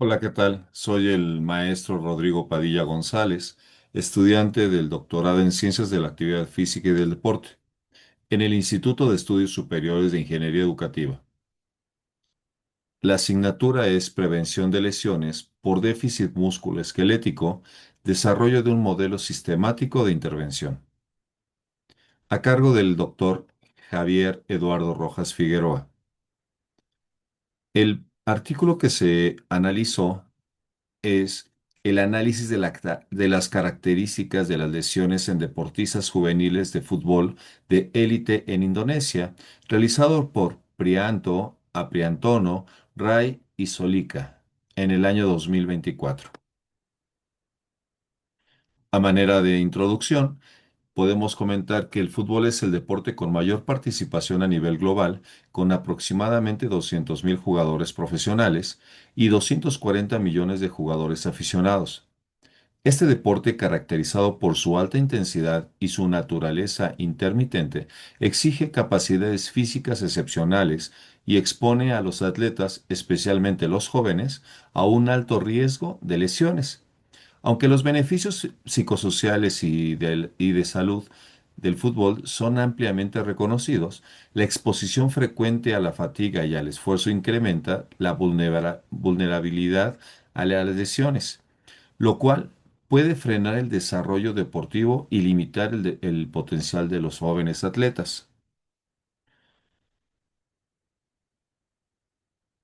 Hola, ¿qué tal? Soy el maestro Rodrigo Padilla González, estudiante del doctorado en Ciencias de la Actividad Física y del Deporte, en el Instituto de Estudios Superiores de Ingeniería Educativa. La asignatura es Prevención de lesiones por déficit músculo-esquelético, desarrollo de un modelo sistemático de intervención, a cargo del doctor Javier Eduardo Rojas Figueroa. El artículo que se analizó es el análisis de las características de las lesiones en deportistas juveniles de fútbol de élite en Indonesia, realizado por Prianto, Apriantono, Ray y Solica en el año 2024. A manera de introducción, podemos comentar que el fútbol es el deporte con mayor participación a nivel global, con aproximadamente 200.000 jugadores profesionales y 240 millones de jugadores aficionados. Este deporte, caracterizado por su alta intensidad y su naturaleza intermitente, exige capacidades físicas excepcionales y expone a los atletas, especialmente los jóvenes, a un alto riesgo de lesiones. Aunque los beneficios psicosociales y de salud del fútbol son ampliamente reconocidos, la exposición frecuente a la fatiga y al esfuerzo incrementa la vulnerabilidad a las lesiones, lo cual puede frenar el desarrollo deportivo y limitar el potencial de los jóvenes atletas.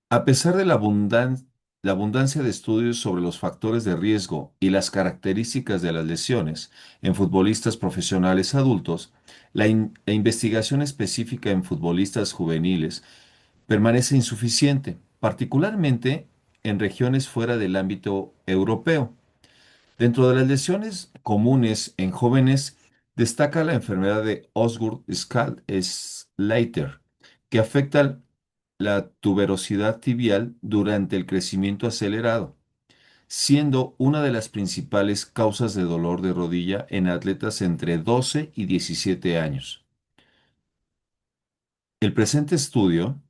A pesar de la abundancia de estudios sobre los factores de riesgo y las características de las lesiones en futbolistas profesionales adultos, la investigación específica en futbolistas juveniles permanece insuficiente, particularmente en regiones fuera del ámbito europeo. Dentro de las lesiones comunes en jóvenes, destaca la enfermedad de Osgood-Schlatter, que afecta la tuberosidad tibial durante el crecimiento acelerado, siendo una de las principales causas de dolor de rodilla en atletas entre 12 y 17 años. El presente estudio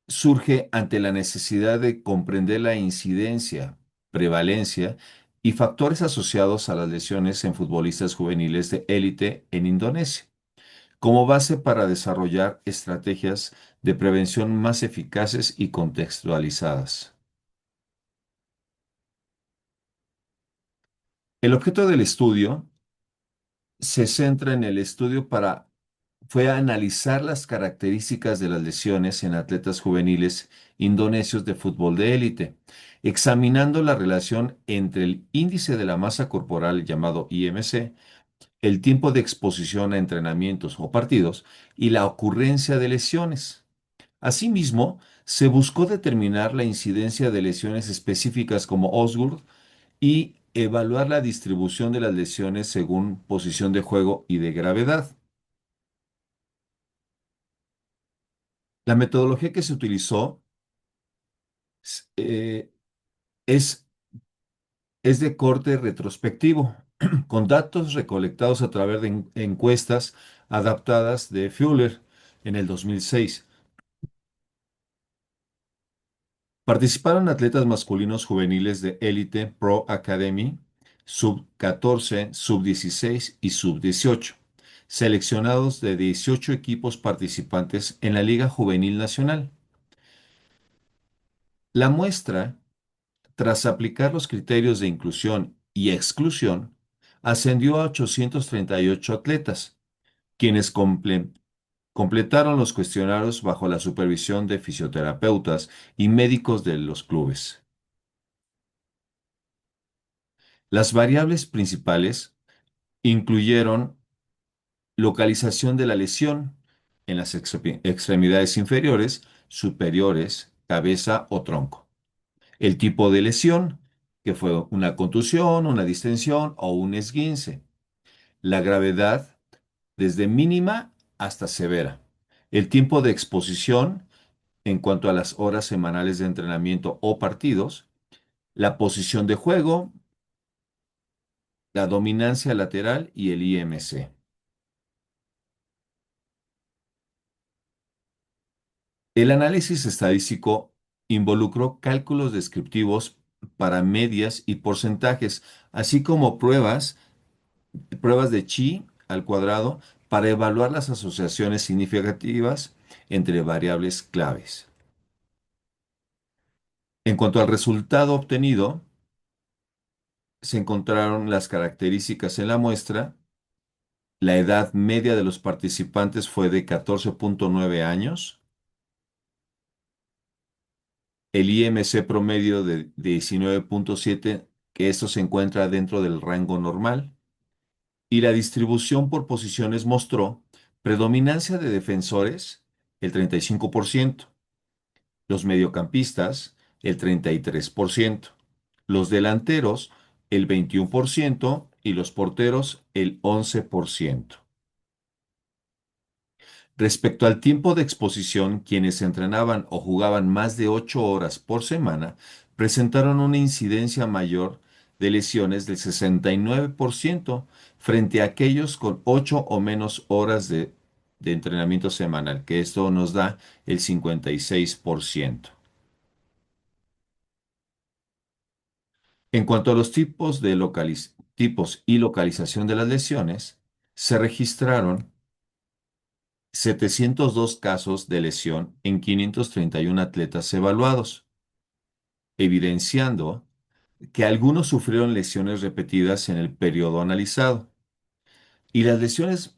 surge ante la necesidad de comprender la incidencia, prevalencia y factores asociados a las lesiones en futbolistas juveniles de élite en Indonesia, como base para desarrollar estrategias de prevención más eficaces y contextualizadas. El objeto del estudio se centra en el estudio fue analizar las características de las lesiones en atletas juveniles indonesios de fútbol de élite, examinando la relación entre el índice de la masa corporal llamado IMC, el tiempo de exposición a entrenamientos o partidos y la ocurrencia de lesiones. Asimismo, se buscó determinar la incidencia de lesiones específicas como Osgood y evaluar la distribución de las lesiones según posición de juego y de gravedad. La metodología que se utilizó s- eh, es, es de corte retrospectivo, con datos recolectados a través de encuestas adaptadas de Fuller en el 2006. Participaron atletas masculinos juveniles de élite Pro Academy, sub-14, sub-16 y sub-18, seleccionados de 18 equipos participantes en la Liga Juvenil Nacional. La muestra, tras aplicar los criterios de inclusión y exclusión, ascendió a 838 atletas, quienes completaron los cuestionarios bajo la supervisión de fisioterapeutas y médicos de los clubes. Las variables principales incluyeron localización de la lesión en las extremidades inferiores, superiores, cabeza o tronco. El tipo de lesión, que fue una contusión, una distensión o un esguince. La gravedad, desde mínima hasta severa. El tiempo de exposición en cuanto a las horas semanales de entrenamiento o partidos. La posición de juego, la dominancia lateral y el IMC. El análisis estadístico involucró cálculos descriptivos para medias y porcentajes, así como pruebas de chi al cuadrado para evaluar las asociaciones significativas entre variables claves. En cuanto al resultado obtenido, se encontraron las características en la muestra. La edad media de los participantes fue de 14,9 años, el IMC promedio de 19,7, que esto se encuentra dentro del rango normal, y la distribución por posiciones mostró predominancia de defensores, el 35%, los mediocampistas, el 33%, los delanteros, el 21% y los porteros, el 11%. Respecto al tiempo de exposición, quienes entrenaban o jugaban más de 8 horas por semana presentaron una incidencia mayor de lesiones del 69% frente a aquellos con 8 o menos horas de entrenamiento semanal, que esto nos da el 56%. En cuanto a los tipos y localización de las lesiones, se registraron 702 casos de lesión en 531 atletas evaluados, evidenciando que algunos sufrieron lesiones repetidas en el periodo analizado. Y las lesiones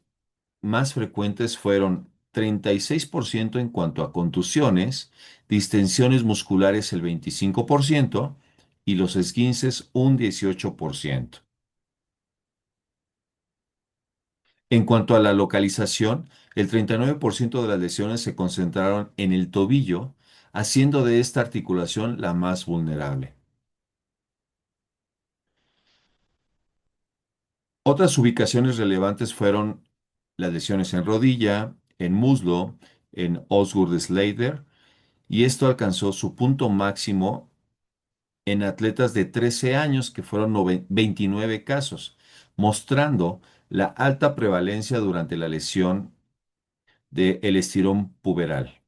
más frecuentes fueron 36% en cuanto a contusiones, distensiones musculares el 25% y los esguinces un 18%. En cuanto a la localización, el 39% de las lesiones se concentraron en el tobillo, haciendo de esta articulación la más vulnerable. Otras ubicaciones relevantes fueron las lesiones en rodilla, en muslo, en Osgood-Schlatter, y esto alcanzó su punto máximo en atletas de 13 años, que fueron 29 casos, mostrando la alta prevalencia durante la lesión del estirón puberal.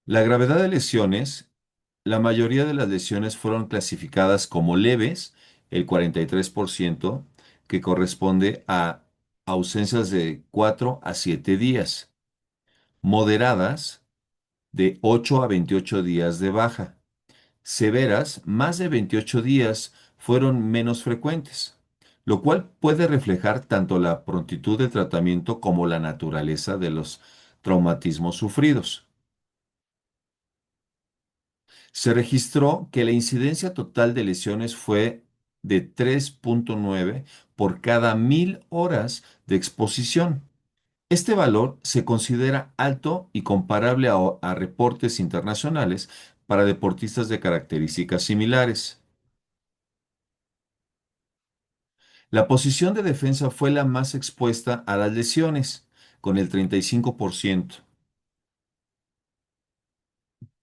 La gravedad de lesiones, la mayoría de las lesiones fueron clasificadas como leves, el 43%, que corresponde a ausencias de 4 a 7 días, moderadas, de 8 a 28 días de baja, severas, más de 28 días, fueron menos frecuentes, lo cual puede reflejar tanto la prontitud del tratamiento como la naturaleza de los traumatismos sufridos. Se registró que la incidencia total de lesiones fue de 3,9 por cada 1,000 horas de exposición. Este valor se considera alto y comparable a reportes internacionales para deportistas de características similares. La posición de defensa fue la más expuesta a las lesiones, con el 35%,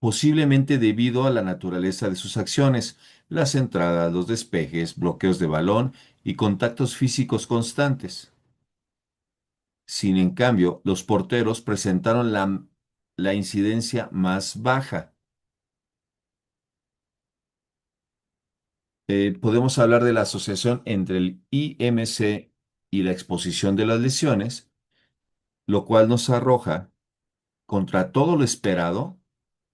posiblemente debido a la naturaleza de sus acciones, las entradas, los despejes, bloqueos de balón y contactos físicos constantes. Sin en cambio, los porteros presentaron la incidencia más baja. Podemos hablar de la asociación entre el IMC y la exposición de las lesiones, lo cual nos arroja, contra todo lo esperado,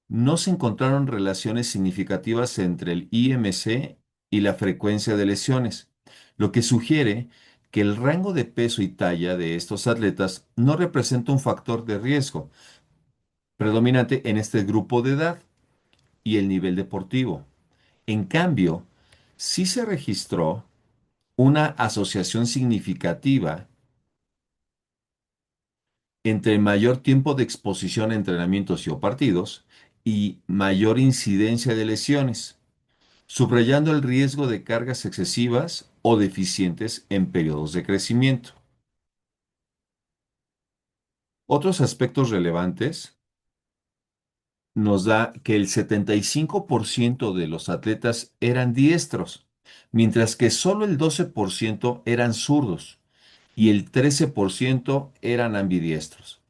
no se encontraron relaciones significativas entre el IMC y la frecuencia de lesiones, lo que sugiere que el rango de peso y talla de estos atletas no representa un factor de riesgo predominante en este grupo de edad y el nivel deportivo. En cambio, sí se registró una asociación significativa entre mayor tiempo de exposición a entrenamientos y o partidos y mayor incidencia de lesiones, subrayando el riesgo de cargas excesivas o deficientes en periodos de crecimiento. Otros aspectos relevantes nos da que el 75% de los atletas eran diestros, mientras que solo el 12% eran zurdos y el 13% eran ambidiestros.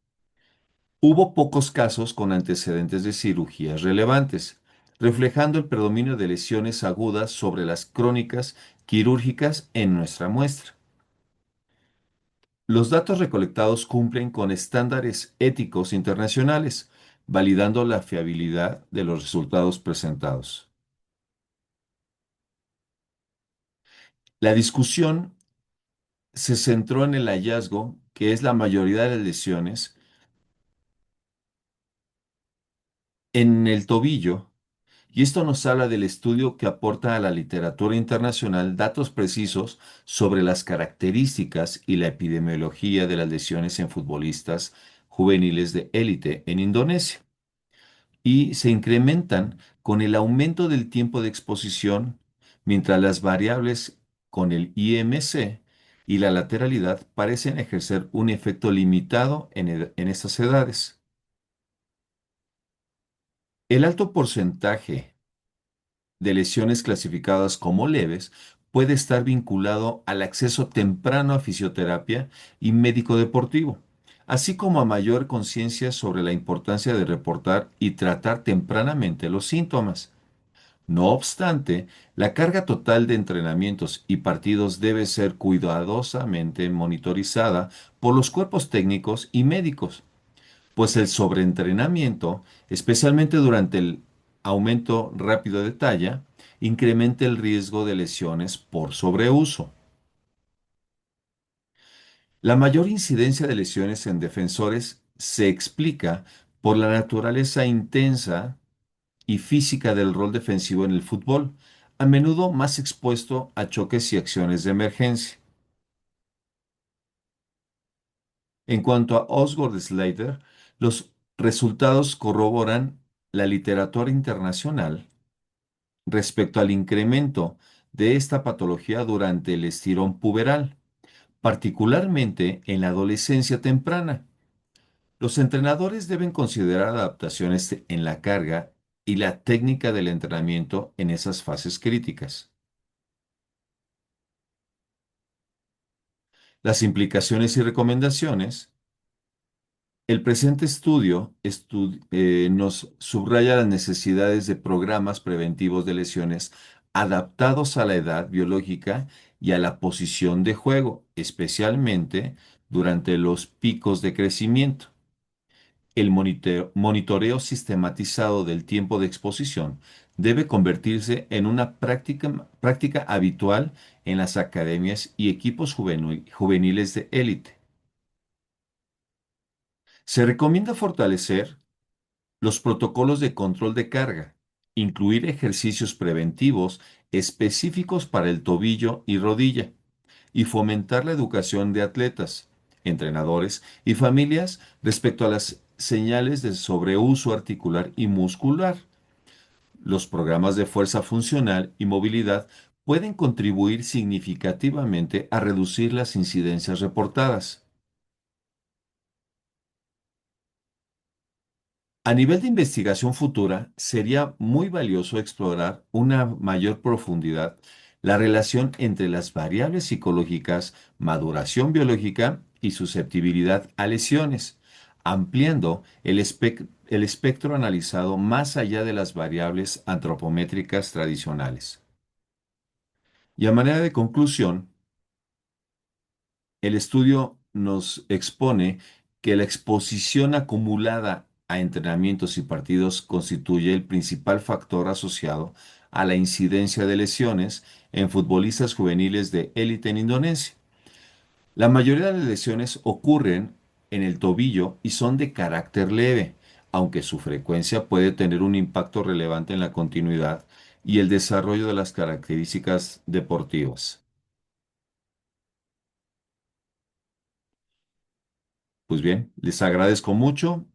Hubo pocos casos con antecedentes de cirugías relevantes, reflejando el predominio de lesiones agudas sobre las crónicas quirúrgicas en nuestra muestra. Los datos recolectados cumplen con estándares éticos internacionales, validando la fiabilidad de los resultados presentados. La discusión se centró en el hallazgo, que es la mayoría de las lesiones, en el tobillo, y esto nos habla del estudio que aporta a la literatura internacional datos precisos sobre las características y la epidemiología de las lesiones en futbolistas juveniles de élite en Indonesia, y se incrementan con el aumento del tiempo de exposición, mientras las variables con el IMC y la lateralidad parecen ejercer un efecto limitado en estas edades. El alto porcentaje de lesiones clasificadas como leves puede estar vinculado al acceso temprano a fisioterapia y médico deportivo, así como a mayor conciencia sobre la importancia de reportar y tratar tempranamente los síntomas. No obstante, la carga total de entrenamientos y partidos debe ser cuidadosamente monitorizada por los cuerpos técnicos y médicos, pues el sobreentrenamiento, especialmente durante el aumento rápido de talla, incrementa el riesgo de lesiones por sobreuso. La mayor incidencia de lesiones en defensores se explica por la naturaleza intensa y física del rol defensivo en el fútbol, a menudo más expuesto a choques y acciones de emergencia. En cuanto a Osgood Slater, los resultados corroboran la literatura internacional respecto al incremento de esta patología durante el estirón puberal, particularmente en la adolescencia temprana. Los entrenadores deben considerar adaptaciones en la carga y la técnica del entrenamiento en esas fases críticas. Las implicaciones y recomendaciones. El presente estudio nos subraya las necesidades de programas preventivos de lesiones adaptados a la edad biológica y a la posición de juego, especialmente durante los picos de crecimiento. El monitoreo sistematizado del tiempo de exposición debe convertirse en una práctica habitual en las academias y equipos juveniles de élite. Se recomienda fortalecer los protocolos de control de carga, incluir ejercicios preventivos específicos para el tobillo y rodilla, y fomentar la educación de atletas, entrenadores y familias respecto a las señales de sobreuso articular y muscular. Los programas de fuerza funcional y movilidad pueden contribuir significativamente a reducir las incidencias reportadas. A nivel de investigación futura, sería muy valioso explorar una mayor profundidad la relación entre las variables psicológicas, maduración biológica y susceptibilidad a lesiones, ampliando el espectro analizado más allá de las variables antropométricas tradicionales. Y a manera de conclusión, el estudio nos expone que la exposición acumulada a entrenamientos y partidos constituye el principal factor asociado a la incidencia de lesiones en futbolistas juveniles de élite en Indonesia. La mayoría de las lesiones ocurren en el tobillo y son de carácter leve, aunque su frecuencia puede tener un impacto relevante en la continuidad y el desarrollo de las características deportivas. Pues bien, les agradezco mucho